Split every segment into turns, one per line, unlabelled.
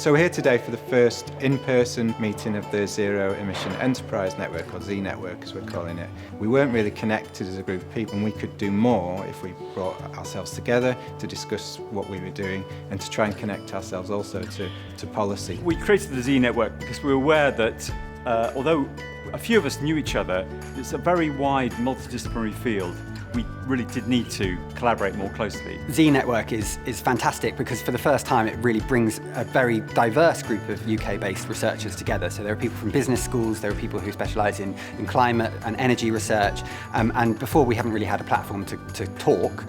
So we're here today for the first in-person meeting of the Zero Emission Enterprise Network, or Z Network as we're calling it. We weren't really connected as a group of people, and we could do more if we brought ourselves together to discuss what we were doing and to try and connect ourselves also to policy.
We created the Z Network because we were aware that although a few of us knew each other, it's a very wide multidisciplinary field. We really did need to collaborate more closely.
Z Network is fantastic because for the first time it really brings a very diverse group of UK-based researchers together. So there are people from business schools, there are people who specialise in climate and energy research, and before we haven't really had a platform to talk,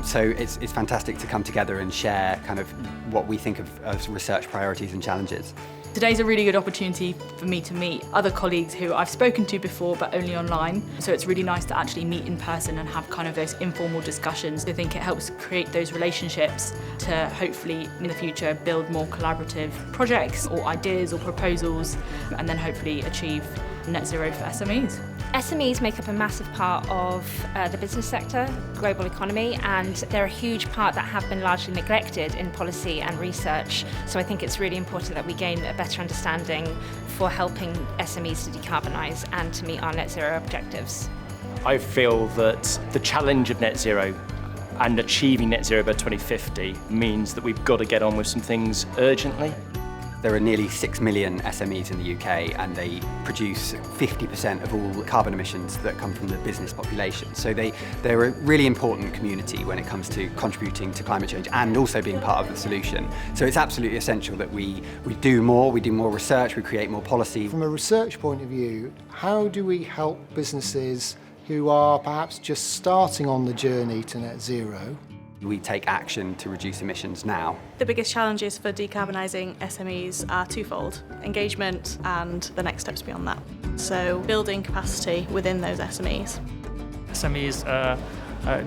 so it's fantastic to come together and share kind of what we think of as research priorities and challenges.
Today's a really good opportunity for me to meet other colleagues who I've spoken to before but only online. So it's really nice to actually meet in person and have kind of those informal discussions. I think it helps create those relationships to hopefully in the future build more collaborative projects or ideas or proposals and then hopefully achieve net zero for SMEs.
SMEs make up a massive part of the business sector, global economy, and they're a huge part that have been largely neglected in policy and research. So I think it's really important that we gain a better understanding for helping SMEs to decarbonise and to meet our net zero objectives.
I feel that the challenge of net zero and achieving net zero by 2050 means that we've got to get on with some things urgently.
There are nearly 6 million SMEs in the UK and they produce 50% of all carbon emissions that come from the business population. So they're a really important community when it comes to contributing to climate change and also being part of the solution. So it's absolutely essential that we do more research, we create more policy.
From a research point of view, how do we help businesses who are perhaps just starting on the journey to net zero?
We take action to reduce emissions now.
The biggest challenges for decarbonising SMEs are twofold: engagement and the next steps beyond that. So building capacity within those SMEs.
SMEs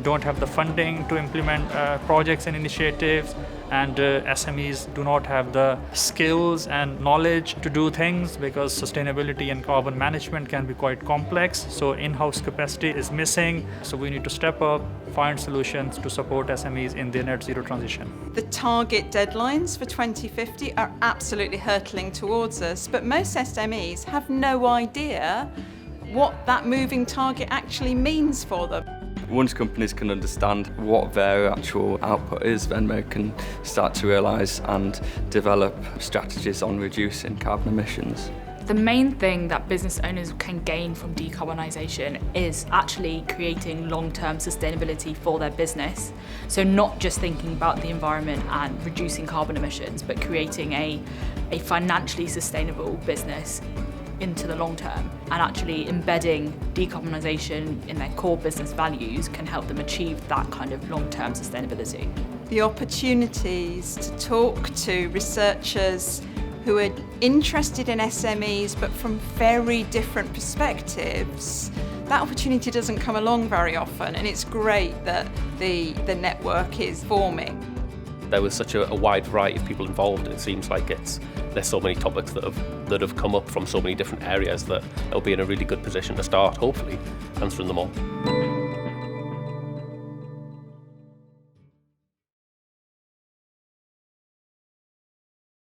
don't have the funding to implement projects and initiatives, and SMEs do not have the skills and knowledge to do things because sustainability and carbon management can be quite complex. So in-house capacity is missing. So we need to step up, find solutions to support SMEs in their net zero transition.
The target deadlines for 2050 are absolutely hurtling towards us, but most SMEs have no idea what that moving target actually means for them.
Once companies can understand what their actual output is, then they can start to realise and develop strategies on reducing carbon emissions.
The main thing that business owners can gain from decarbonisation is actually creating long-term sustainability for their business. So not just thinking about the environment and reducing carbon emissions, but creating a financially sustainable business into the long term, and actually embedding decarbonisation in their core business values can help them achieve that kind of long-term sustainability.
The opportunities to talk to researchers who are interested in SMEs but from very different perspectives, that opportunity doesn't come along very often, and it's great that the network is forming.
There was such a wide variety of people involved, and it seems like there's so many topics that have come up from so many different areas that they'll be in a really good position to start, hopefully, answering them all.